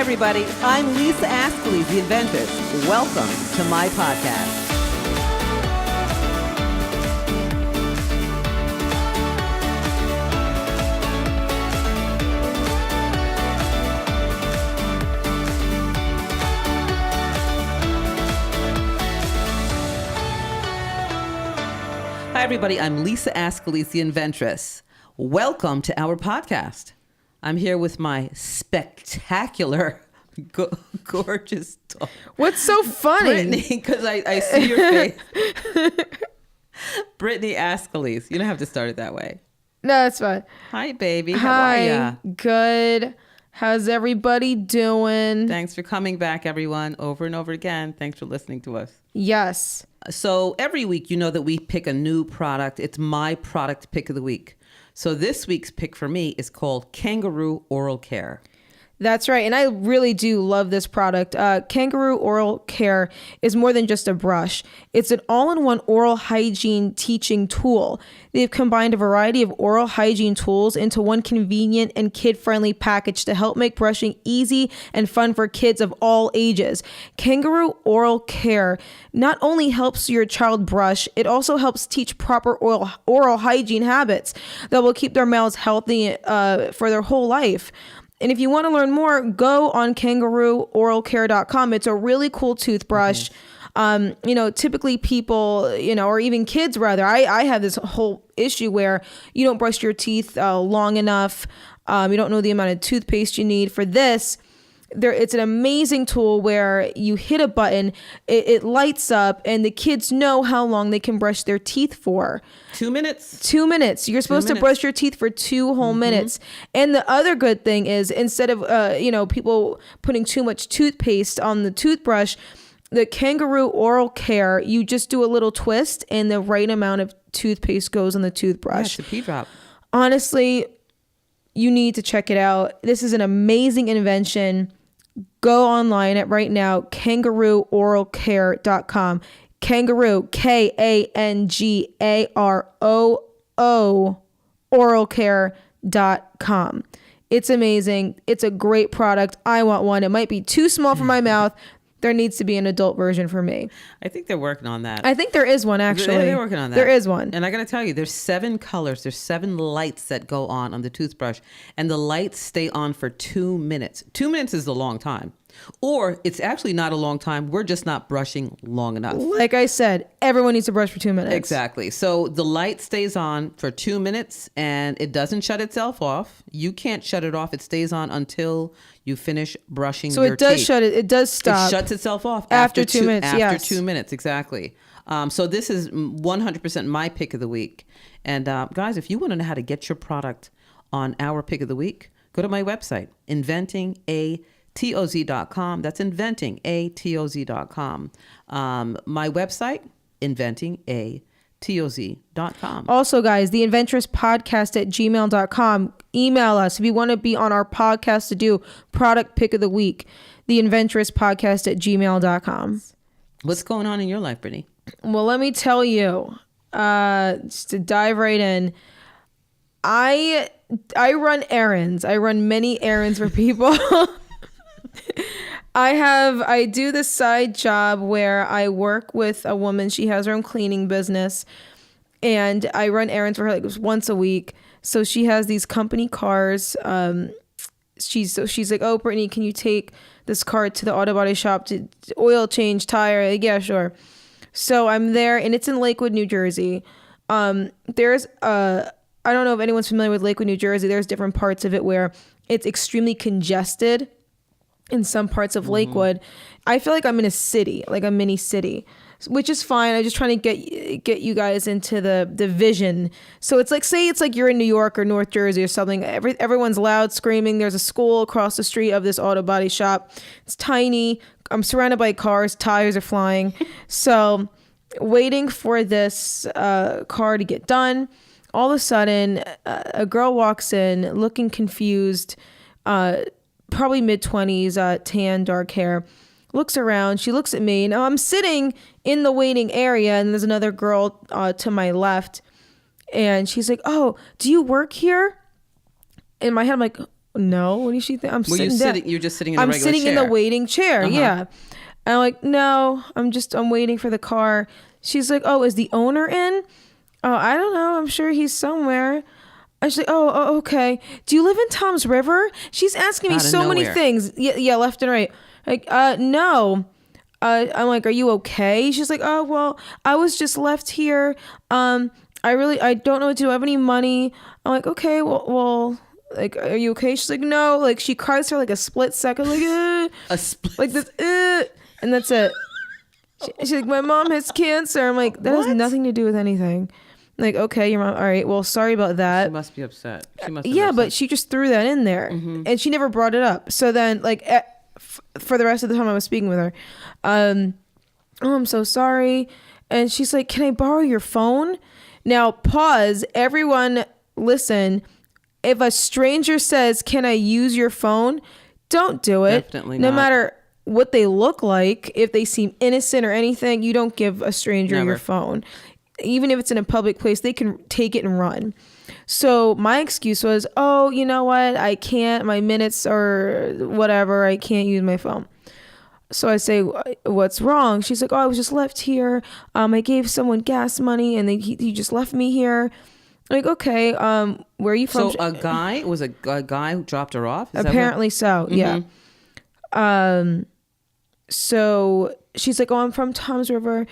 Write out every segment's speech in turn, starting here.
Hi, everybody. I'm Lisa Ascolese, the inventress. Welcome to my podcast. Hi, everybody. I'm Lisa Ascolese, the inventress. Welcome to our podcast. I'm here with my spectacular, gorgeous dog. What's so funny? Brittany, because I see your face. Brittany Ascolese. You don't have to start it that way. No, that's fine. Hi, baby. How are ya? Good. How's everybody doing? Thanks for coming back, everyone, over and over again. Thanks for listening to us. Yes. So every week, you know that we pick a new product. It's my product pick of the week. So this week's pick for me is called Kangaroo Oral Care. That's right. And I really do love this product. Kangaroo Oral Care is more than just a brush. It's an all-in-one oral hygiene teaching tool. They've combined a variety of oral hygiene tools into one convenient and kid-friendly package to help make brushing easy and fun for kids of all ages. Kangaroo Oral Care not only helps your child brush, it also helps teach proper oral hygiene habits that will keep their mouths healthy for their whole life. And if you want to learn more, go on kangaroooralcare.com. It's a really cool toothbrush. Mm-hmm. Typically people, or even kids rather, I have this whole issue where you don't brush your teeth long enough. You don't know the amount of toothpaste you need. For this, it's an amazing tool where you hit a button, it lights up, and the kids know how long they can brush their teeth for. 2 minutes. 2 minutes. You're supposed to brush your teeth for 2 whole minutes. And the other good thing is, instead of people putting too much toothpaste on the toothbrush, the Kangaroo Oral Care, you just do a little twist and the right amount of toothpaste goes on the toothbrush. Yeah, it's a pea drop. Honestly, you need to check it out. This is an amazing invention. Go online right now, kangaroooralcare.com. Kangaroo, Kangaroo, oralcare.com. It's amazing. It's a great product. I want one. It might be too small for my mouth. There needs to be an adult version for me. I think they're working on that. I think there is one, actually. They're working on that. There is one. And I got to tell you, there's 7 colors. There's 7 lights that go on the toothbrush. And the lights stay on for 2 minutes. 2 minutes is a long time. Or it's actually not a long time. We're just not brushing long enough. Like I said, everyone needs to brush for 2 minutes. Exactly. So the light stays on for 2 minutes and it doesn't shut itself off. You can't shut it off. It stays on until you finish brushing your teeth. So it does shut it. It does stop. It shuts itself off after 2 minutes. After 2 minutes, exactly. So this is 100% my pick of the week. And guys, if you want to know how to get your product on our pick of the week, go to my website, inventingatoz.com. That's inventingatoz.com. My website, inventingatoz.com. Also, guys, the Inventress Podcast at gmail.com. Email us if you want to be on our podcast to do product pick of the week. The Inventress Podcast at gmail.com. What's going on in your life, Brittany? Well, let me tell you, just to dive right in, I run errands. I run many errands for people. I do this side job where I work with a woman. She has her own cleaning business and I run errands for her like once a week. So she has these company cars. She's like, "Oh, Brittany, can you take this car to the auto body shop to oil change tire?" Like, yeah, sure. So I'm there and it's in Lakewood, New Jersey. There's I don't know if anyone's familiar with Lakewood, New Jersey. There's different parts of it where it's extremely congested. In some parts of Lakewood, I feel like I'm in a city, like a mini city, which is fine. I'm just trying to get you guys into the vision. So it's like, say it's like you're in New York or North Jersey or something. Everyone's loud screaming. There's a school across the street of this auto body shop. It's tiny. I'm surrounded by cars. Tires are flying. So waiting for this car to get done. All of a sudden, a girl walks in looking confused, probably mid-20s, tan, dark hair, looks around. She looks at me. Now I'm sitting in the waiting area and there's another girl to my left. And she's like, "Oh, do you work here?" In my head, I'm like, no, what does she think? I'm Well, sitting down. you're just sitting in a I'm regular sitting in chair. the waiting chair. Uh-huh. Yeah. And I'm like, no, I'm waiting for the car. She's like, oh, is the owner in? Oh, I don't know. I'm sure he's somewhere. I was like, oh, okay. Do you live in Tom's River? She's asking me Out of so many nowhere. things. Yeah, left and right. Like, no. I'm like, are you okay? She's like, oh, well, I was just left here. I don't know what to do. I have any money. I'm like, okay, well, like, are you okay? She's like, no. Like, she cries for like a split second, like, A split. like this, and that's it. She's like, my mom has cancer. I'm like, that has What? nothing to do with anything. Like, okay, your mom. All right, well, sorry about that. She must be upset. She must. Have Yeah, upset. but she just threw that in there, and she never brought it up. So then, like, for the rest of the time I was speaking with her, oh, I'm so sorry. And she's like, can I borrow your phone? Now, pause. Everyone, listen. If a stranger says, can I use your phone? Don't do it. Definitely no not. matter what they look like, if they seem innocent or anything, you don't give a stranger Never. your phone. Even if it's in a public place, they can take it and run. So my excuse was, oh, you know what? I can't, my minutes or whatever, I can't use my phone. So I say, what's wrong? She's like, oh, I was just left here. I gave someone gas money and he just left me here. I'm like, okay, where are you from? So a guy who dropped her off? Is that what- Apparently so, yeah. So she's like, oh, I'm from Tom's River.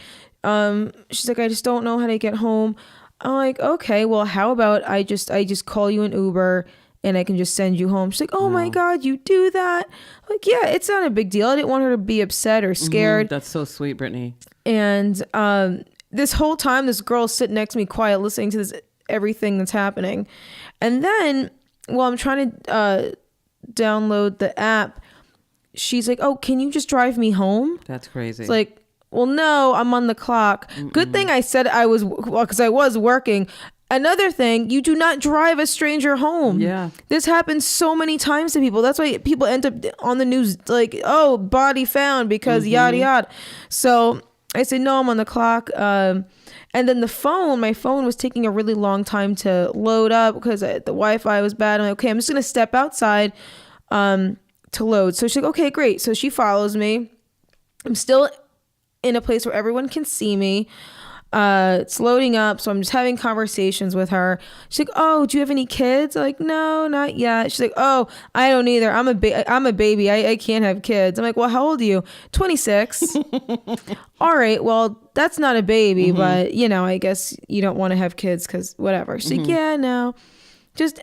She's like, I just don't know how to get home. I'm like, okay, well, how about I just call you an Uber and I can just send you home. She's like, oh my God, you do that? I'm like, yeah, it's not a big deal. I didn't want her to be upset or scared. That's so sweet, Brittany. And this whole time, this girl's sitting next to me quiet, listening to this everything that's happening. And then while I'm trying to download the app, she's like, oh, can you just drive me home? That's crazy. It's like, well, no, I'm on the clock. Good thing I said I was, because I was working. Another thing, you do not drive a stranger home. Yeah. This happens so many times to people. That's why people end up on the news like, oh, body found because yada, yada. So I said, no, I'm on the clock. And then my phone was taking a really long time to load up because the Wi-Fi was bad. I'm like, okay, I'm just going to step outside to load. So she's like, okay, great. So she follows me. I'm still in a place where everyone can see me. It's loading up, so I'm just having conversations with her. She's like, oh, do you have any kids? I'm like, no, not yet. She's like, oh, I don't either. I'm a baby. I can't have kids. I'm like, well, how old are you? 26. All right, well, that's not a baby, but I guess you don't want to have kids because whatever. She's like, yeah, no, just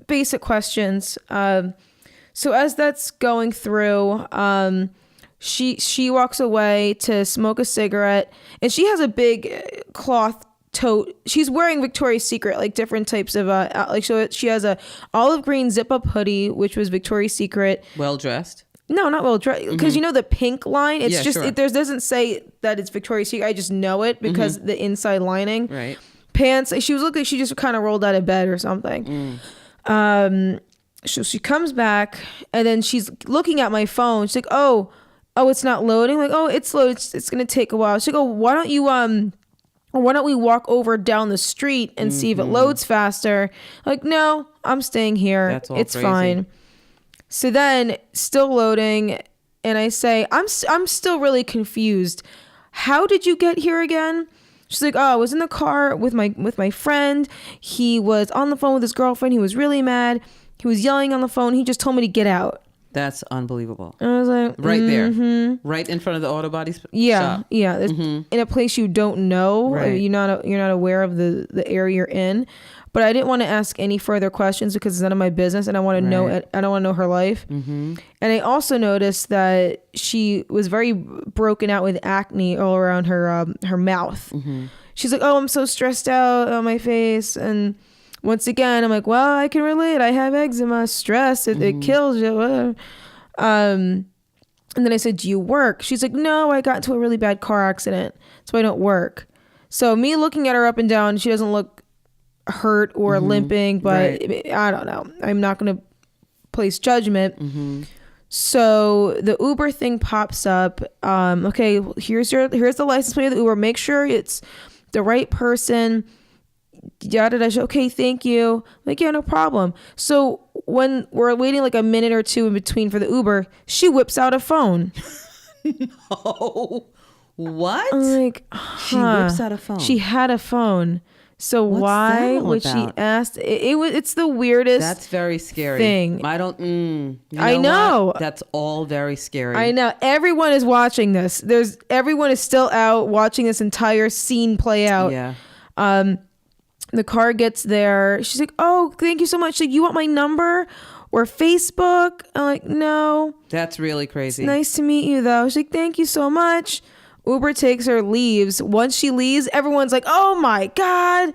basic questions. So as that's going through, she walks away to smoke a cigarette, and she has a big cloth tote. She's wearing Victoria's Secret, like different types of so she has a olive green zip up hoodie, which was Victoria's Secret. Well dressed. No, not well dressed, because the pink line. It's just sure. it doesn't say that it's Victoria's Secret. I just know it because the inside lining. Right. Pants. She was looking like she just kind of rolled out of bed or something. So she comes back, and then she's looking at my phone. She's like, oh, it's not loading. I'm like, oh, it's loaded. It's gonna take a while. She's like, oh, why don't we walk over down the street and see if it loads faster? I'm like, no, I'm staying here. That's all it's crazy. fine. So then, still loading, and I say, I'm still really confused. How did you get here again? She's like, oh, I was in the car with my friend. He was on the phone with his girlfriend. He was really mad. He was yelling on the phone. He just told me to get out. That's unbelievable. And I was like, Right there, right in front of the auto body shop. yeah. There's- in a place you don't know. Right. You're not aware of the area you're in. But I didn't want to ask any further questions because it's none of my business, and I want to know it. I don't want to know her life. And I also noticed that she was very broken out with acne all around her mouth. She's like, oh, I'm so stressed out on my face. And once again, I'm like, well, I can relate. I have eczema. Stress, it kills you. Whatever. And then I said, do you work? She's like, no, I got into a really bad car accident, so I don't work. So me looking at her up and down, she doesn't look hurt or limping, but I don't know. I'm not going to place judgment. So the Uber thing pops up. Okay, here's the license plate of the Uber. Make sure it's the right person. yada yada. Okay, thank you. Like, yeah, no problem. So when we're waiting like a minute or two in between for the Uber, she whips out a phone. Oh, what? I'm like, She whips out a phone. She had a phone. So What's why that all would she about? ask? It's the weirdest. That's very scary. Thing. I don't. I know. What? That's all very scary. I know. Everyone is watching this. Everyone is still out watching this entire scene play out. Yeah. The car gets there. She's like, "Oh, thank you so much. Like, you want my number or Facebook?" I'm like, "No." That's really crazy. It's nice to meet you, though. She's like, "Thank you so much." Uber takes her, leaves. Once she leaves, everyone's like, "Oh my God,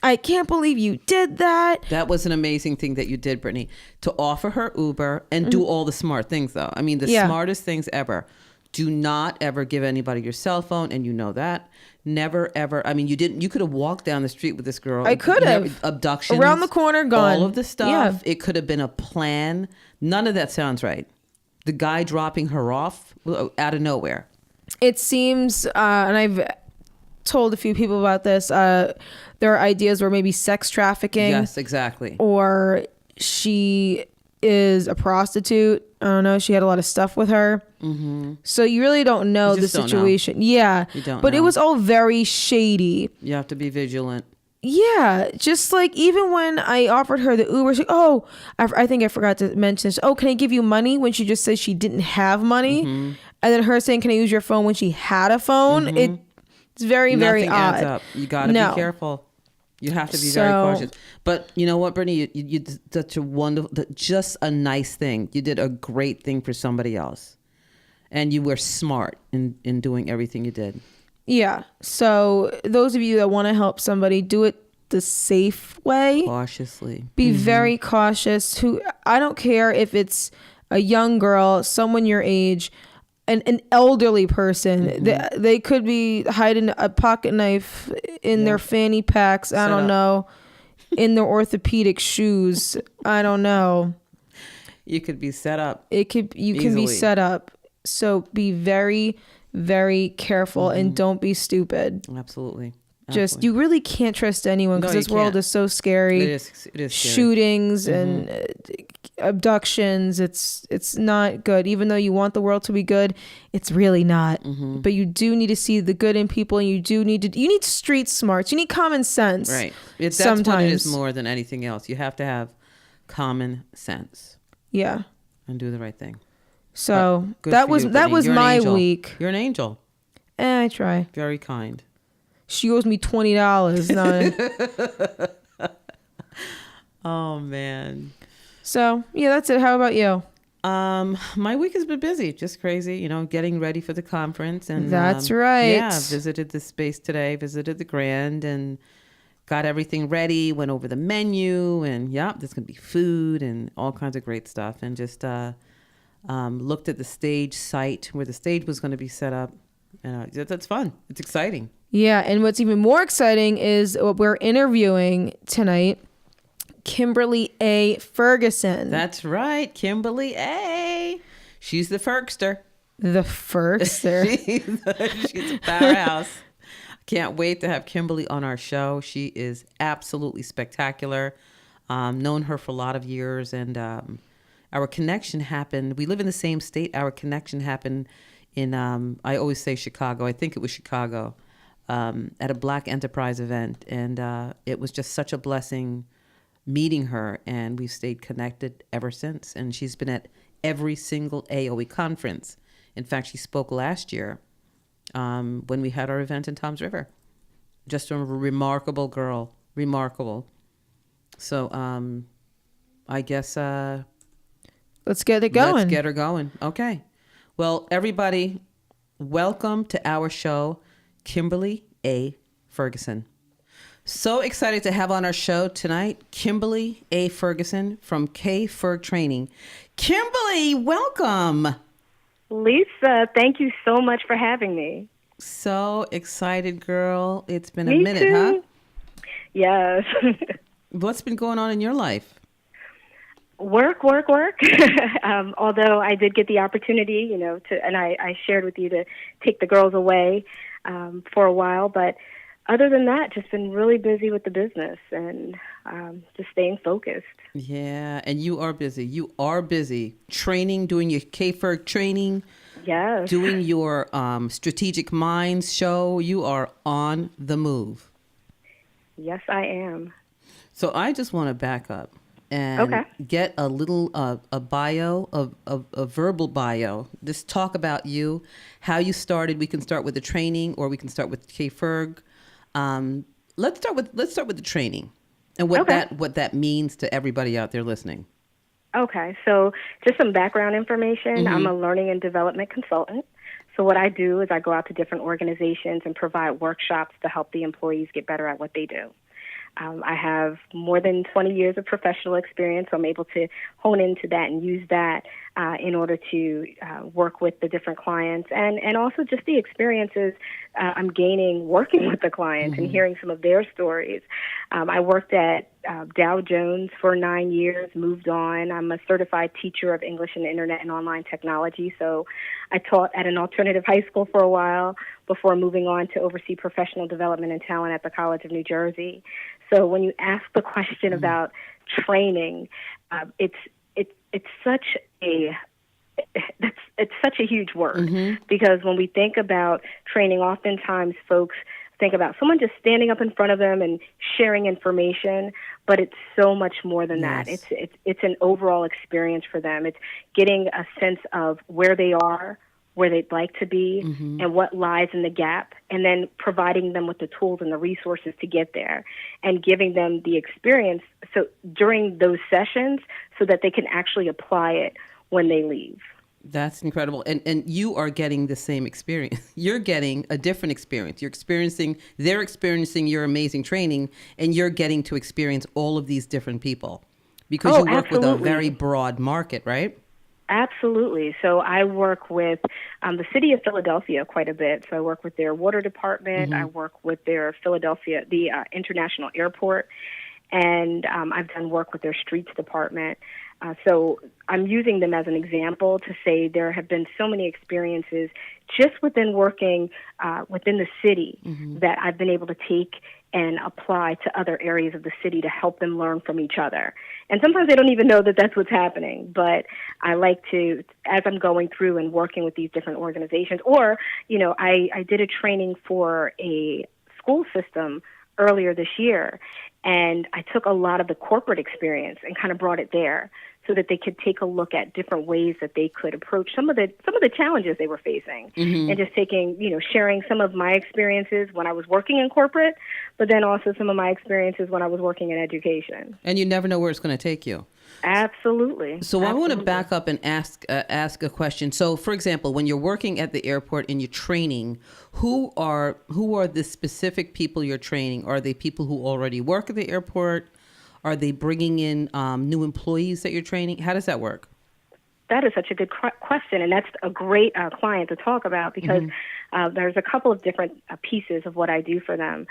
I can't believe you did that." That was an amazing thing that you did, Brittany, to offer her Uber and do all the smart things, though. I mean, the smartest things ever. Do not ever give anybody your cell phone, and you know that. Never, ever. I mean, you could have walked down the street with this girl. I could have. Abductions. Around the corner, gone. All of the stuff. Yeah. It could have been a plan. None of that sounds right. The guy dropping her off out of nowhere. It seems, and I've told a few people about this, there are ideas where maybe sex trafficking. Yes, exactly. Or she is a prostitute. I don't know. She had a lot of stuff with her. Mm-hmm. So you really don't know the situation. Yeah. You don't But know. it was all very shady. You have to be vigilant. Yeah. Just like even when I offered her the Uber, she's like, "Oh, I think I forgot to mention this. Oh, can I give you money?" When she just said she didn't have money. Mm-hmm. And then her saying, "Can I use your phone?" when she had a phone. Mm-hmm. It's very, very Nothing odd. adds up. You got to be careful. You have to be very cautious. But you know what, Brittany? You did such a wonderful, just a nice thing. You did a great thing for somebody else. And you were smart in doing everything you did. Yeah. So those of you that want to help somebody, do it the safe way. Cautiously. Be very cautious. I don't care if it's a young girl, someone your age, an elderly person. They could be hiding a pocket knife in their fanny packs. I don't know. In their orthopedic shoes. I don't know. You could be set up. You can be set up. So be very, very careful and don't be stupid. Absolutely. Just, you really can't trust anyone because this world is so scary. It is scary. Shootings and abductions. It's not good. Even though you want the world to be good, it's really not. But you do need to see the good in people, and you need street smarts. You need common sense. Right. That's what it is more than anything else. You have to have common sense. Yeah. And do the right thing. So that was my week. You're an angel. I try. Very kind. She owes me $20. No. Oh man. So yeah, that's it. How about you? My week has been busy, just crazy. Getting ready for the conference, and that's right. Yeah, visited the space today. Visited the Grand, and got everything ready. Went over the menu, and there's gonna be food and all kinds of great stuff. And just looked at the stage site where the stage was going to be set up. And that's fun. It's exciting. Yeah, and what's even more exciting is what we're interviewing tonight, Kimberly A. Ferguson. That's right, Kimberly A. She's the Fergster. The Fergster. She's a powerhouse. Can't wait to have Kimberly on our show. She is absolutely spectacular. Known her for a lot of years, and our connection happened. We live in the same state. Our connection happened in, I always say Chicago. I think it was Chicago, at a Black Enterprise event. And it was just such a blessing meeting her. And we've stayed connected ever since. And she's been at every single Aowie conference. In fact, she spoke last year when we had our event in Toms River. Just a remarkable girl. Remarkable. So I guess... let's get it going. Let's get her going. Okay. Well, everybody, welcome to our show, Kimberly A. Ferguson. So excited to have on our show tonight, Kimberly A. Ferguson from KFerg Training. Kimberly, welcome. Lisa, thank you so much for having me. So excited, girl. It's been a minute, huh? Yes. What's been going on in your life? Work. Although I did get the opportunity, and I shared with you to take the girls away for a while, but other than that, just been really busy with the business and just staying focused. Yeah, and you are busy. You are busy training, doing your KFerg training, Yes. doing your Strategic Minds show. You are on the move. Yes, I am. So I just want to back up and Okay. get a little a bio, a verbal bio. Just talk about you, how you started. We can start with the training, or we can start with KFerg. Let's start with the training and what Okay. that means to everybody out there listening. Okay, so just some background information. I'm a learning and development consultant. So what I do is I go out to different organizations and provide workshops to help the employees get better at what they do. I have more than 20 years of professional experience, so I'm able to hone into that and use that in order to work with the different clients and also just the experiences I'm gaining working with the clients and hearing some of their stories. I worked at Dow Jones for 9 years, moved on. I'm a certified teacher of English and Internet and Online Technology, so I taught at an alternative high school for a while before moving on to oversee professional development and talent at the College of New Jersey. So when you ask the question about training, it's such a huge word because when we think about training, oftentimes folks think about someone just standing up in front of them and sharing information, but it's so much more than that. It's an overall experience for them. It's getting a sense of where they are, where they'd like to be, and what lies in the gap, and then providing them with the tools and the resources to get there, and giving them the experience so during those sessions so that they can actually apply it when they leave. That's incredible. And you are getting the same experience. You're getting a different experience. They're experiencing your amazing training, and you're getting to experience all of these different people because you work with a very broad market, right? Absolutely. So I work with the city of Philadelphia quite a bit. So I work with their water department. I work with their the international airport. And I've done work with their streets department. So I'm using them as an example to say there have been so many experiences just within working within the city that I've been able to take and apply to other areas of the city to help them learn from each other. And sometimes they don't even know that that's what's happening, but I like to, as I'm going through and working with these different organizations, or, I did a training for a school system earlier this year, and I took a lot of the corporate experience and kind of brought it there so that they could take a look at different ways that they could approach some of the challenges they were facing, and just sharing some of my experiences when I was working in corporate, but then also some of my experiences when I was working in education. And you never know where it's going to take you. Absolutely. So I want to back up and ask a question. So, for example, when you're working at the airport and you're training, who are the specific people you're training? Are they people who already work at the airport? Are they bringing in new employees that you're training? How does that work? That is such a good question, and that's a great client to talk about because there's a couple of different pieces of what I do for them.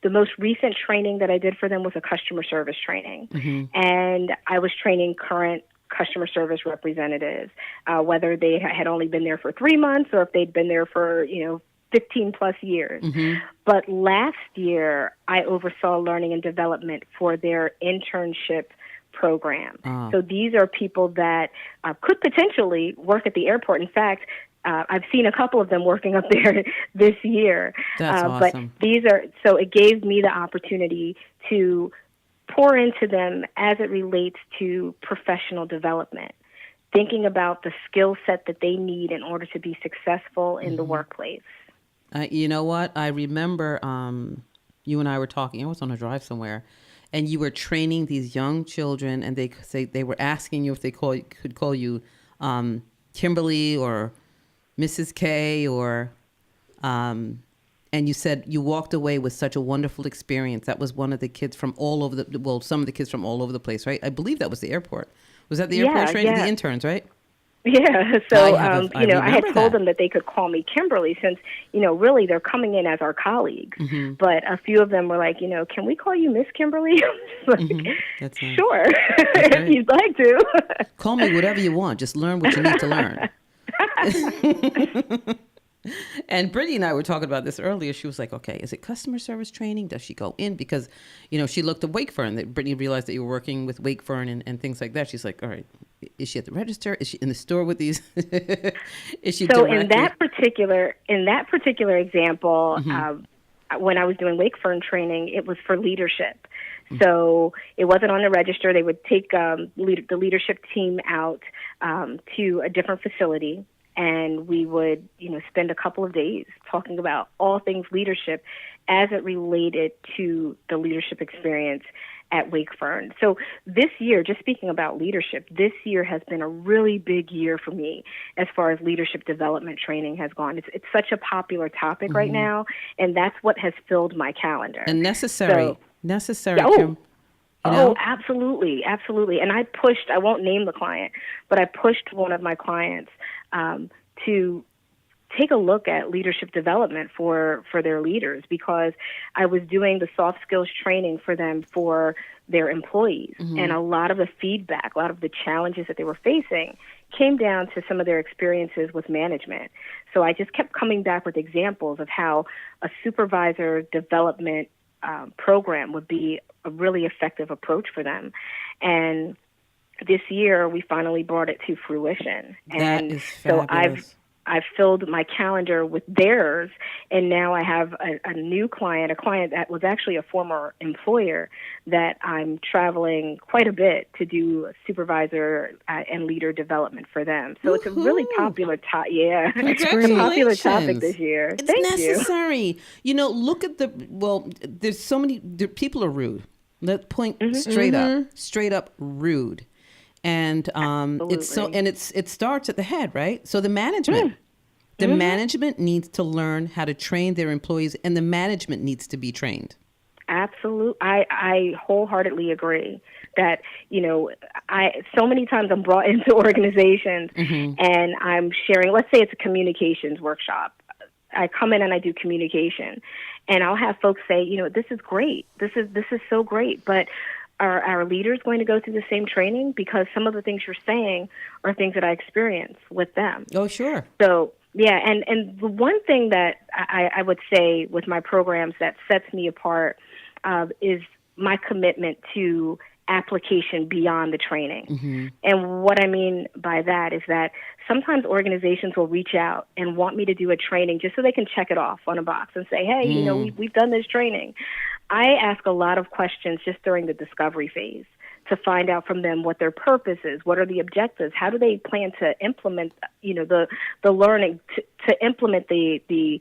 The most recent training that I did for them was a customer service training, and I was training current customer service representatives, whether they had only been there for 3 months or if they'd been there for 15 plus years. But last year, I oversaw learning and development for their internship program. So these are people that could potentially work at the airport. In fact, I've seen a couple of them working up there this year. That's awesome. But so it gave me the opportunity to pour into them as it relates to professional development, thinking about the skill set that they need in order to be successful in the workplace. You know what? I remember you and I were talking. I was on a drive somewhere, and you were training these young children, and they were asking you if they could call you Kimberly or Mrs. K or, and you said you walked away with such a wonderful experience. That was one of the kids from all over some of the kids from all over the place, right? I believe that was the airport. Was that the airport training? The interns, right? Yeah, so I had told that. them that they could call me Kimberly since, really they're coming in as our colleagues. But a few of them were like, can we call you Miss Kimberly? That's nice. Sure, if you'd like to. Call me whatever you want. Just learn what you need to learn. And Brittany and I were talking about this earlier. She was like, okay, is it customer service training? Does she go in? Because, she looked at Wakefern. That Brittany realized that you were working with Wakefern and things like that. She's like, all right, is she at the register? Is she in the store with these? Is she So directly? in that particular example, when I was doing Wakefern training, it was for leadership. So it wasn't on the register. They would take the leadership team out to a different facility, and we would, spend a couple of days talking about all things leadership as it related to the leadership experience at Wakefern. So this year, just speaking about leadership, this year has been a really big year for me as far as leadership development training has gone. It's such a popular topic right now, and that's what has filled my calendar. And necessary. Necessary, Oh. Kim. Oh, absolutely, absolutely. And I won't name the client, but I pushed one of my clients to take a look at leadership development for their leaders, because I was doing the soft skills training for them for their employees. And a lot of the feedback, a lot of the challenges that they were facing came down to some of their experiences with management. So I just kept coming back with examples of how a supervisor development program would be a really effective approach for them. And this year we finally brought it to fruition. That And is so fabulous. I've filled my calendar with theirs, and now I have a new client, a client that was actually a former employer that I'm traveling quite a bit to do supervisor and leader development for them. So it's a really popular topic. Yeah, it's a popular topic this year. It's Thank necessary. Look at there's so many, people are rude. Let's point straight up rude. And it starts at the head, right? So the management, management needs to learn how to train their employees, and the management needs to be trained. Absolutely. I wholeheartedly agree that, so many times I'm brought into organizations and I'm sharing, let's say it's a communications workshop. I come in and I do communication, and I'll have folks say, this is great. This is so great. But are our leaders going to go through the same training? Because some of the things you're saying are things that I experience with them. Oh, sure. So, yeah, and the one thing that I would say with my programs that sets me apart is my commitment to application beyond the training. And what I mean by that is that sometimes organizations will reach out and want me to do a training just so they can check it off on a box and say, hey, we've done this training. I ask a lot of questions just during the discovery phase to find out from them what their purpose is, what are the objectives, how do they plan to implement, the learning to implement the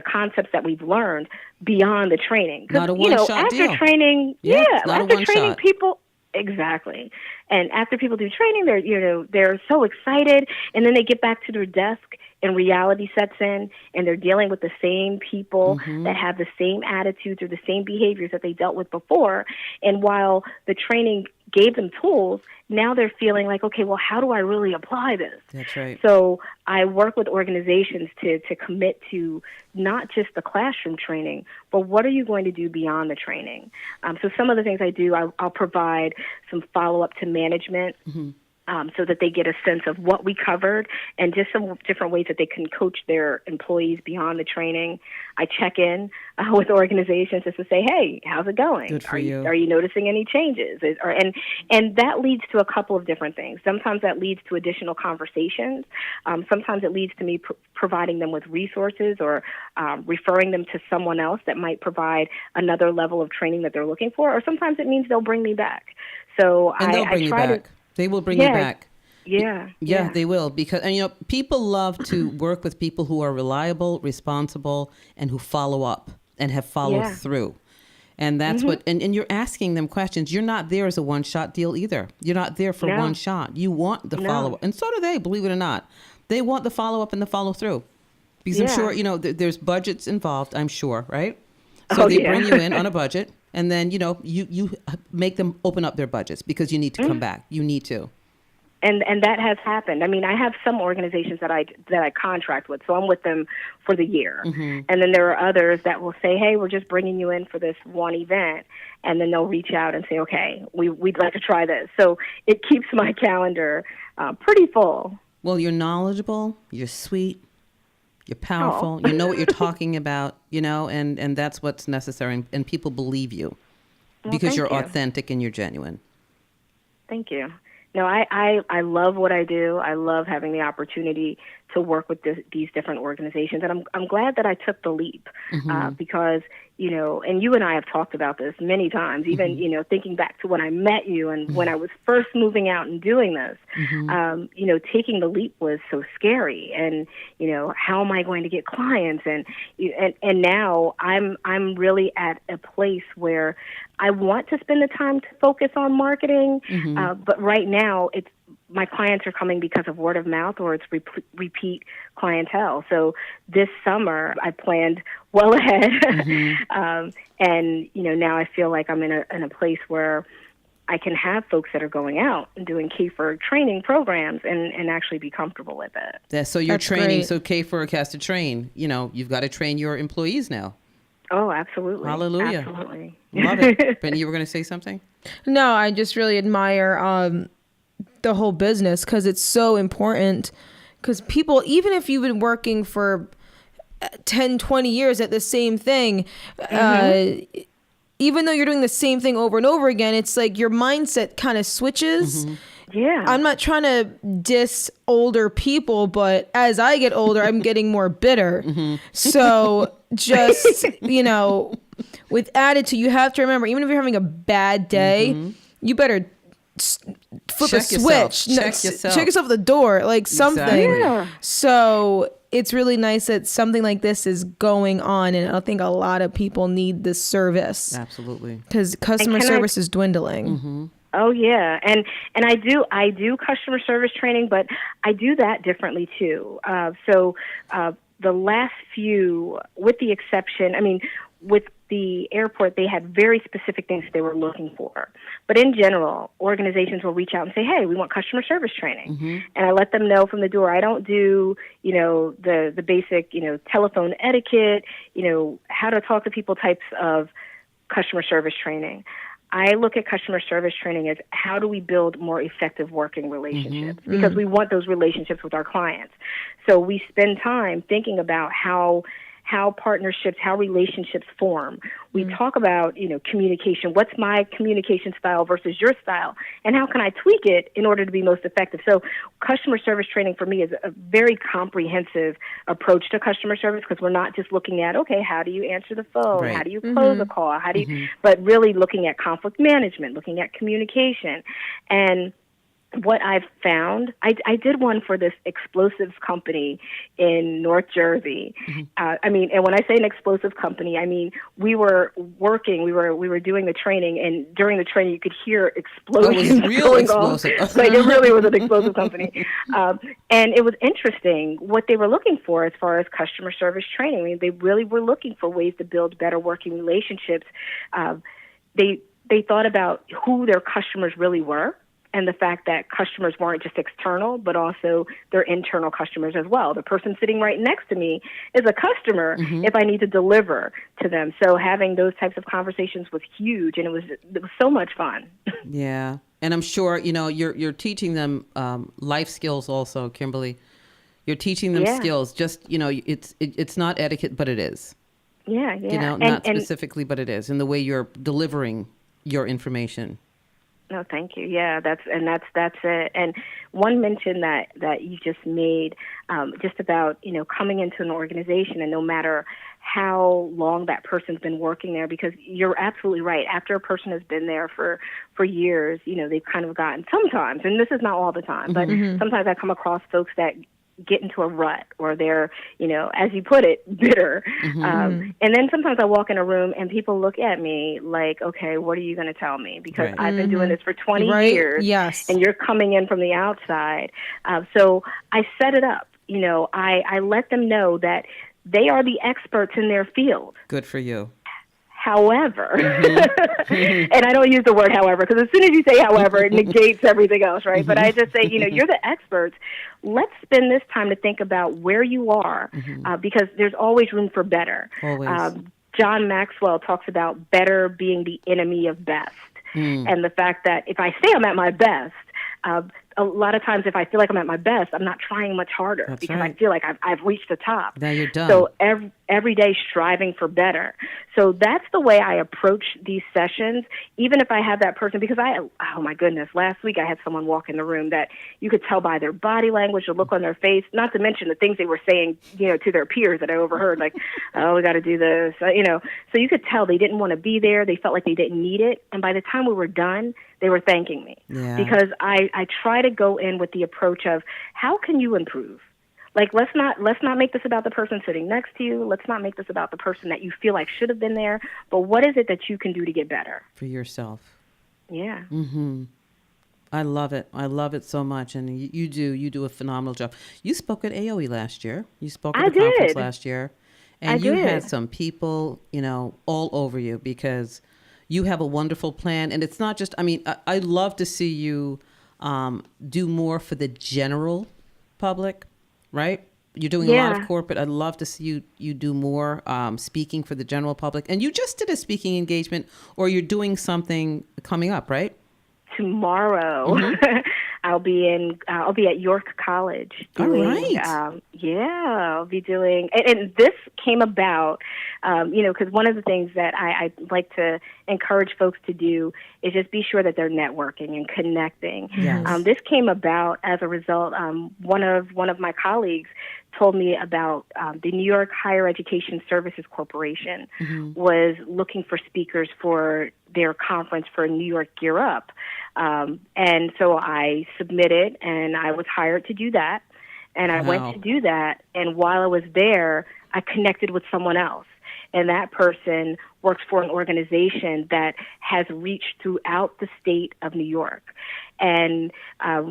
concepts that we've learned beyond the training. Not a one-shot after deal. Training, After training, people. Exactly. And after people do training, they're so excited, and then they get back to their desk and reality sets in, and they're dealing with the same people that have the same attitudes or the same behaviors that they dealt with before. And while the training gave them tools, now they're feeling like, okay, well, how do I really apply this? That's right. So I work with organizations to commit to not just the classroom training, but what are you going to do beyond the training? So some of the things I do, I'll provide some follow-up to management so that they get a sense of what we covered and just some different ways that they can coach their employees beyond the training. I check in with organizations just to say, hey, how's it going? Good for you. Are you noticing any changes? And that leads to a couple of different things. Sometimes that leads to additional conversations. Sometimes it leads to me providing them with resources or referring them to someone else that might provide another level of training that they're looking for. Or sometimes it means they'll bring me back. So And they'll bring you back. They will bring you back. Yeah. They will, because people love to work with people who are reliable, responsible, and who follow up and have followed through. And that's what, and you're asking them questions. You're not there as a one-shot deal either. You're not there for one shot. You want the follow-up. And so do they, believe it or not. They want the follow-up and the follow-through. Because I'm sure, there's budgets involved, I'm sure, right? So they bring you in on a budget. And then, you make them open up their budgets because you need to come back. You need to. And that has happened. I mean, I have some organizations that I contract with, so I'm with them for the year. And then there are others that will say, hey, we're just bringing you in for this one event. And then they'll reach out and say, okay, we'd like to try this. So it keeps my calendar pretty full. Well, you're knowledgeable. You're sweet. You're powerful. You know what you're talking about, and that's what's necessary. And people believe you because you're authentic and you're genuine. Thank you. No, I love what I do. I love having the opportunity to work with these different organizations. And I'm glad that I took the leap because, and you and I have talked about this many times, even, thinking back to when I met you and when I was first moving out and doing this, taking the leap was so scary. And, how am I going to get clients? And now I'm really at a place where I want to spend the time to focus on marketing, but right now my clients are coming because of word of mouth or it's repeat clientele. So this summer I planned well ahead, and now I feel like I'm in a place where I can have folks that are going out and doing KFerg training programs and actually be comfortable with it. Yeah, so you're training. Great. So KFerg has to train. You've got to train your employees now. Oh, absolutely. Hallelujah. Absolutely. Love it. Brittany, you were going to say something? No, I just really admire the whole business because it's so important. Because people, even if you've been working for 10, 20 years at the same thing, even though you're doing the same thing over and over again, it's like your mindset kind of switches. Yeah. I'm not trying to diss older people, but as I get older, I'm getting more bitter. So just, with attitude, you have to remember, even if you're having a bad day, you better flip a switch. Check yourself. Check yourself at the door, like something. Exactly. Yeah. So it's really nice that something like this is going on. And I think a lot of people need this service. Absolutely. Because customer service is dwindling. Oh yeah, and I do customer service training, but I do that differently too. So the last few, with the exception, with the airport, they had very specific things they were looking for. But in general, organizations will reach out and say, "Hey, we want customer service training," and I let them know from the door. I don't do the basic telephone etiquette, how to talk to people types of customer service training. I look at customer service training as how do we build more effective working relationships because we want those relationships with our clients. So we spend time thinking about how partnerships, how relationships form. We talk about, communication. What's my communication style versus your style? And how can I tweak it in order to be most effective? So customer service training for me is a very comprehensive approach to customer service because we're not just looking at, okay, how do you answer the phone? Right. How do you close a call? How do you, but really looking at conflict management, looking at communication. And what I've found, I did one for this explosives company in North Jersey. And when I say an explosive company, we were working, we were doing the training, and during the training you could hear explosions going off. Like it really was an explosive company. And it was interesting what they were looking for as far as customer service training. They really were looking for ways to build better working relationships. They thought about who their customers really were, and the fact that customers weren't just external, but also their internal customers as well. The person sitting right next to me is a customer if I need to deliver to them. So having those types of conversations was huge, and it was so much fun. Yeah, and I'm sure you're teaching them life skills also, Kimberly. You're teaching them skills. Just it's not etiquette, but it is. Yeah. Not specifically, but it is in the way you're delivering your information. No, thank you. Yeah, that's it. And one mention that you just made, just about coming into an organization, and no matter how long that person's been working there, because you're absolutely right. After a person has been there for years, they've kind of gotten sometimes, and this is not all the time, but sometimes I come across folks that get into a rut, or they're, as you put it, bitter. And then sometimes I walk in a room and people look at me like, okay, what are you going to tell me? Because I've been doing this for 20 years, and you're coming in from the outside. So I set it up. I let them know that they are the experts in their field. Good for you. However, and I don't use the word however, because as soon as you say however, it negates everything else, right? But I just say, you're the experts. Let's spend this time to think about where you are, because there's always room for better. Always. John Maxwell talks about better being the enemy of best. And the fact that if I say I'm at my best, a lot of times if I feel like I'm at my best, I'm not trying much harder because I feel like I've reached the top. Now you're done. So every day striving for better. So that's the way I approach these sessions, even if I have that person, because oh my goodness, last week I had someone walk in the room that you could tell by their body language, the look on their face, not to mention the things they were saying, to their peers that I overheard, like, oh, we got to do this, So you could tell they didn't want to be there. They felt like they didn't need it. And by the time we were done, they were thanking me because I try to go in with the approach of how can you improve? Like, let's not make this about the person sitting next to you. Let's not make this about the person that you feel like should have been there. But what is it that you can do to get better? For yourself. Yeah. Mm-hmm. I love it. I love it so much. And you do a phenomenal job. You spoke at Aowie last year. You spoke at the conference last year. And you had some people, all over you because you have a wonderful plan. And it's not just, I love to see you do more for the general public, right? You're doing a lot of corporate. I'd love to see you do more speaking for the general public. And you just did a speaking engagement, or you're doing something coming up, right? Tomorrow. Mm-hmm. I'll be at York College doing, all right. I'll be doing, and this came about, because one of the things that I like to encourage folks to do is just be sure that they're networking and connecting. Yes. This came about as a result. One of my colleagues told me about the New York Higher Education Services Corporation was looking for speakers for their conference for New York Gear Up. And so I submitted and I was hired to do that. And I went to do that. And while I was there, I connected with someone else. And that person works for an organization that has reached throughout the state of New York. And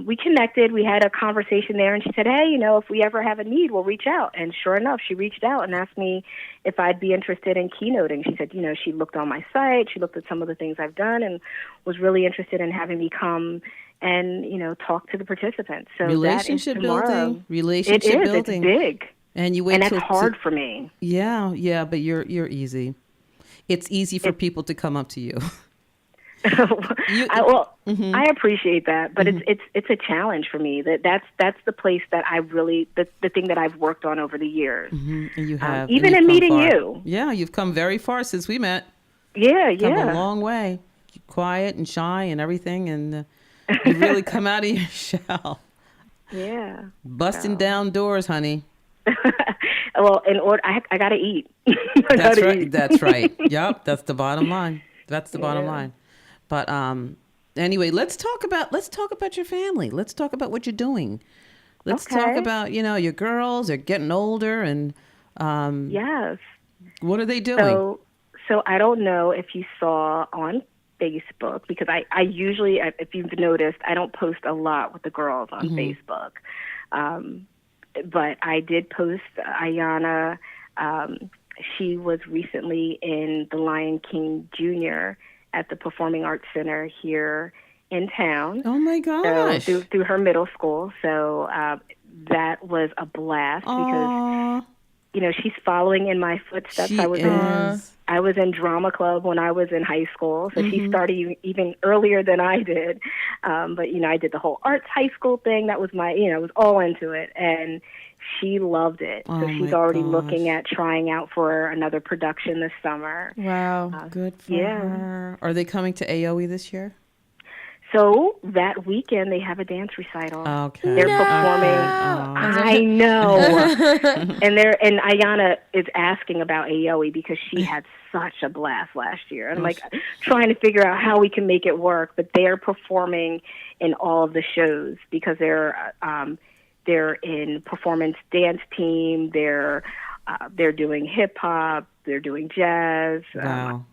we connected. We had a conversation there, and she said, hey, if we ever have a need, we'll reach out. And sure enough, she reached out and asked me if I'd be interested in keynoting. She said, she looked on my site, she looked at some of the things I've done, and was really interested in having me come and, talk to the participants. So relationship building. It is. It's big. And you wait and that's hard for me. Yeah, but you're easy. It's easy for people to come up to you. I appreciate that, but it's a challenge for me. That's the place that I really the thing that I've worked on over the years. And you have even in meeting you. Yeah, you've come very far since we met. Yeah, come a long way. Quiet and shy and everything, and you really come out of your shell. Yeah, busting down doors, honey. Well, in order, I got to eat. That's right. That's right. Yep. That's the bottom line. That's the bottom line. But anyway, let's talk about your family. Let's talk about what you're doing. Let's talk about your girls are getting older and yes. What are they doing? So I don't know if you saw on Facebook, because I usually, if you've noticed, I don't post a lot with the girls on Facebook. But I did post Ayana. She was recently in The Lion King Jr. at the Performing Arts Center here in town. Oh my gosh! So through her middle school. So that was a blast. Aww. Because she's following in my footsteps. I was in drama club when I was in high school, so she started even earlier than I did. But I did the whole arts high school thing. That was my, I was all into it, and she loved it. So she's already looking at trying out for another production this summer. Wow, good for her. Are they coming to Aowie this year? So that weekend they have a dance recital. Okay. They're performing. I know. and Ayana is asking about Aowie because she had such a blast last year. And I'm like trying to figure out how we can make it work, but they're performing in all of the shows because they're in performance dance team, they're doing hip hop, they're doing jazz. Wow.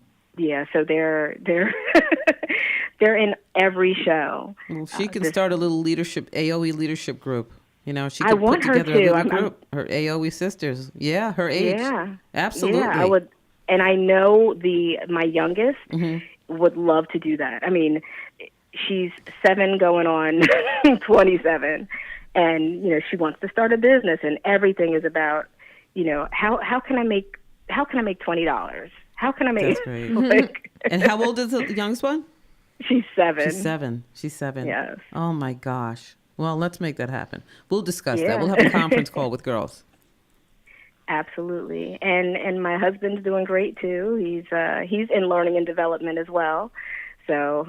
So they're they're in every show. Well, she can start a little Aowie leadership group. She I could want put together her to. a little group. Her Aowie sisters. Yeah, her age. Yeah. Absolutely. Yeah, I would. And I know my youngest would love to do that. I mean, she's 7 going on 27. And, she wants to start a business, and everything is about, how can I make $20? How can I make? That's great. And how old is the youngest one? She's 7. She's 7. Yes. Oh my gosh. Well, let's make that happen. We'll discuss that. Yeah. We'll have a conference call with girls. Absolutely. And my husband's doing great too. He's in learning and development as well. So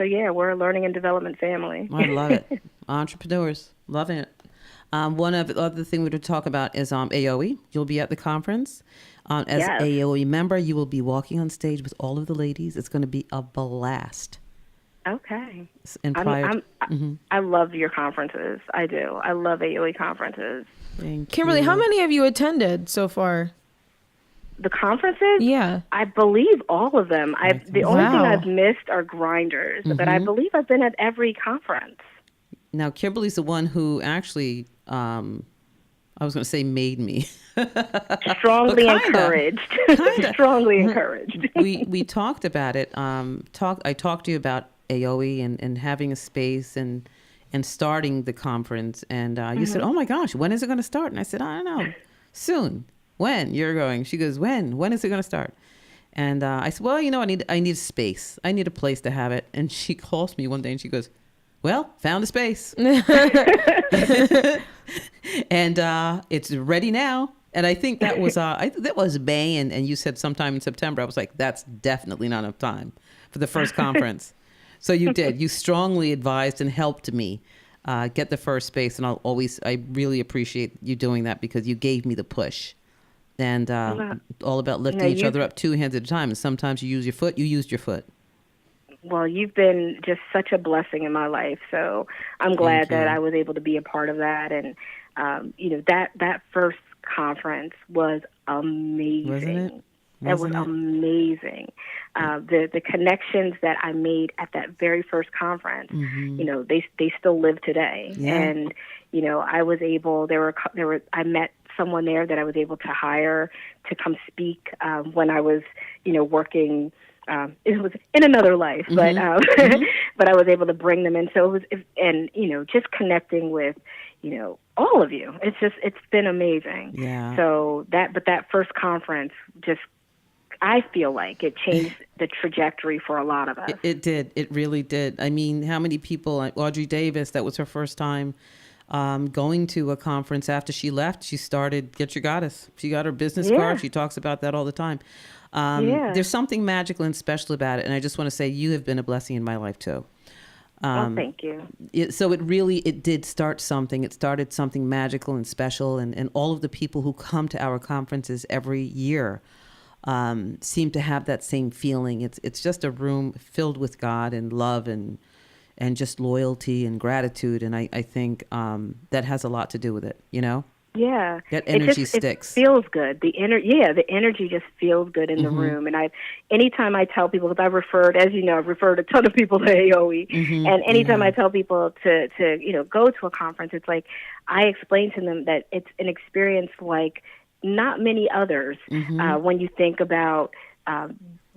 yeah, we're a learning and development family. I love it. Entrepreneurs, loving it. One of the other thing we would talk about is Aowie. You'll be at the conference. As Yes. Aowie member, you will be walking on stage with all of the ladies. It's going to be a blast. Okay. And I love your conferences. I do. I love AOE conferences. Thank Kimberly, you. how many have you attended so far? The conferences? Yeah. I believe all of them. The only thing Wow. I've missed are grinders, but I believe I've been at every conference. Now, Kimberly's the one who actually, I was going to say made me. Strongly But kinda. encouraged. Strongly encouraged. we talked about it. I talked to you about Aowie and having a space and starting the conference. And you said, oh my gosh, when is it going to start? And I said, I don't know. Soon. When you're going? She goes, when? When is it going to start? And I said, well, I need a space. I need a place to have it. And she calls me one day and she goes, well, found a space. And it's ready now. And I think that was that was May, and you said sometime in September. I was like, that's definitely not enough time for the first conference. So you did. You strongly advised and helped me get the first space, and I really appreciate you doing that because you gave me the push. And all about lifting each other up 2 hands at a time. And sometimes you use your foot. You used your foot. Well, you've been just such a blessing in my life. So I'm glad that I was able to be a part of that. And, that first conference was amazing. Wasn't it? That was amazing. The connections that I made at that very first conference, they still live today. Yeah. And, I was able, I met someone there that I was able to hire to come speak when I was, working. It was in another life, but but I was able to bring them in. So it was, just connecting with, all of you. It's been amazing. Yeah. So that first conference I feel like it changed the trajectory for a lot of us. It did. It really did. I mean, how many people, like Audrey Davis, that was her first time going to a conference. After she left, she started Get Your Goddess. She got her business card. She talks about that all the time. There's something magical and special about it. And I just want to say you have been a blessing in my life too. Thank you. So it did start something. It started something magical and special. And all of the people who come to our conferences every year seem to have that same feeling. It's just a room filled with God and love and just loyalty and gratitude. And I think that has a lot to do with it, Yeah. That energy sticks. It feels good. The energy just feels good in the room. And anytime I tell people, because I've referred a ton of people to AOE, and anytime I tell people to go to a conference, it's like I explain to them that it's an experience like not many others when you think about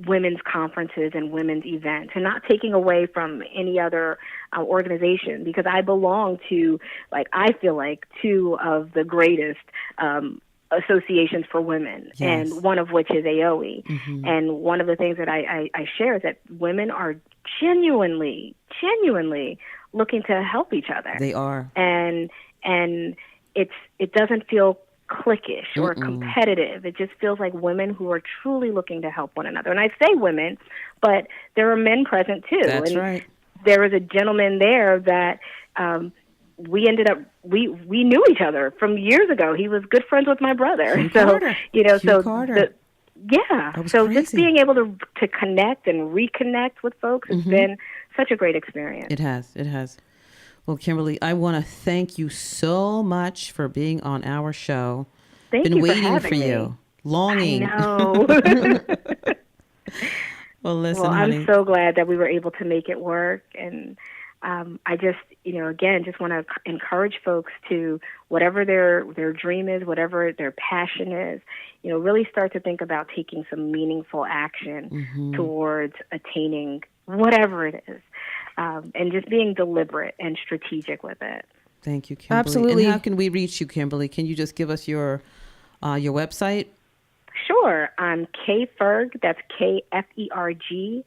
women's conferences and women's events, and not taking away from any other organization, because I belong to, I feel like, two of the greatest associations for women, and one of which is AOE. And one of the things that I share is that women are genuinely looking to help each other. They are. And it doesn't feel cliquish or competitive. It just feels like women who are truly looking to help one another. And I say women, but there are men present too. That's and right. There was a gentleman there that we ended up we knew each other from years ago. He was good friends with my brother. Hugh So Carter. Hugh Carter. So just being able to connect and reconnect with folks has been such a great experience. It has. Well, Kimberly, I want to thank you so much for being on our show. Thank Been you waiting for having for me. you. Longing. I know. Well, listen, well, honey. I'm so glad that we were able to make it work. And I just, again, just want to encourage folks to, whatever their dream is, whatever their passion is, really start to think about taking some meaningful action towards attaining whatever it is. And just being deliberate and strategic with it. Thank you, Kimberly. Absolutely. And how can we reach you, Kimberly? Can you just give us your website? Sure. I'm KFerg, that's KFERG.com.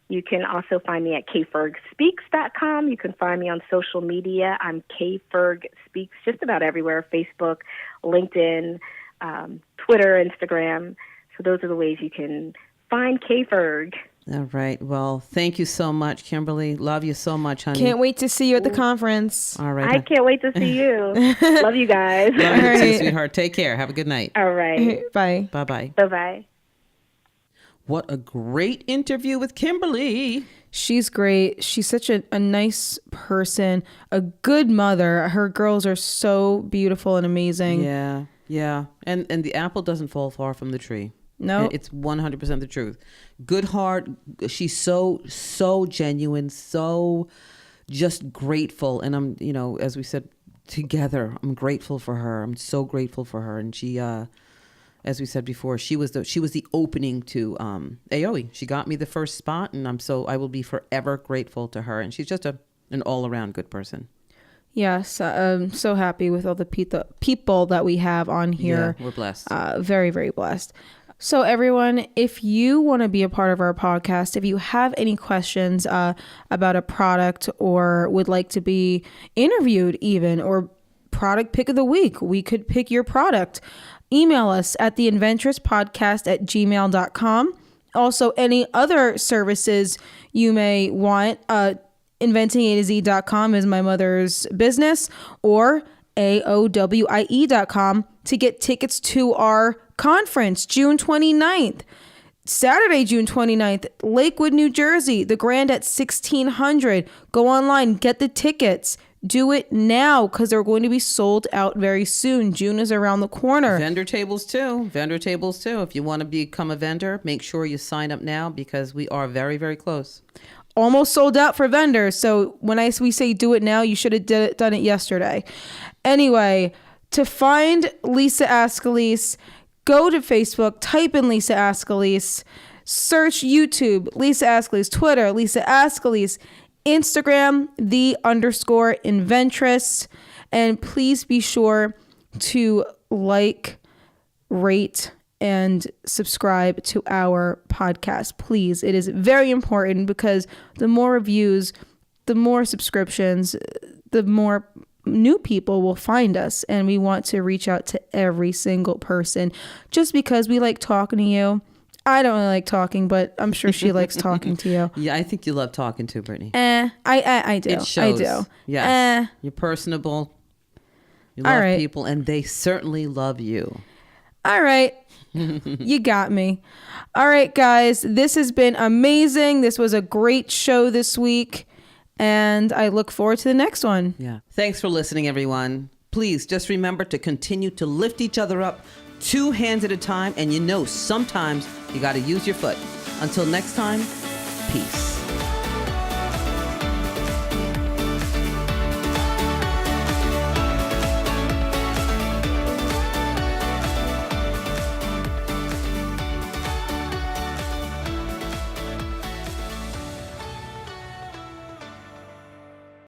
You can also find me at KFergSpeaks.com. You can find me on social media. I'm KFerg Speaks just about everywhere, Facebook, LinkedIn, Twitter, Instagram. So those are the ways you can find KFerg. All right. Well, thank you so much, Kimberly. Love you so much, honey. Can't wait to see you at the conference. All right. I can't wait to see you. Love you guys. Love you too, right. sweetheart. Take care. Have a good night. All right. Bye. Bye-bye. Bye-bye. What a great interview with Kimberly. She's great. She's such a nice person, a good mother. Her girls are so beautiful and amazing. Yeah. Yeah. And the apple doesn't fall far from the tree. No. It's 100% the truth. Good heart. She's so genuine, so just grateful. And I'm, as we said together, I'm grateful for her. I'm so grateful for her. And she, as we said before, she was the opening to Aowie. She got me the first spot, and I will be forever grateful to her. And she's just an all around good person. Yes, I'm so happy with all the people that we have on here. Yeah, we're blessed. Very, very blessed. So everyone, if you want to be a part of our podcast, if you have any questions about a product or would like to be interviewed even, or product pick of the week, we could pick your product. Email us at theinventress@gmail.com. Also, any other services you may want, inventingAtoZ.com is my mother's business, or AOWIE.com to get tickets to our conference, June 29th. Saturday, June 29th, Lakewood, New Jersey, the Grand at 1600. Go online, get the tickets. Do it now because they're going to be sold out very soon. June is around the corner. Vendor tables too. If you want to become a vendor, make sure you sign up now because we are very, very close. Almost sold out for vendors. So when we say do it now, you should have done it yesterday. Anyway, to find Lisa Ascolese, go to Facebook, type in Lisa Ascolese, search YouTube, Lisa Ascolese, Twitter, Lisa Ascolese, Instagram, _inventress. And please be sure to like, rate, and subscribe to our podcast. Please. It is very important because the more reviews, the more subscriptions, the more new people will find us. And we want to reach out to every single person just because we like talking to you. I don't really like talking, but I'm sure she likes talking to you. Yeah, I think you love talking to Brittany. I do. It shows. I do. Yes. You're personable. You love All right. people, and they certainly love you. All right. You got me. All right, guys. This has been amazing. This was a great show this week, and I look forward to the next one. Yeah. Thanks for listening, everyone. Please just remember to continue to lift each other up 2 hands at a time, and sometimes you got to use your foot. Until next time, peace.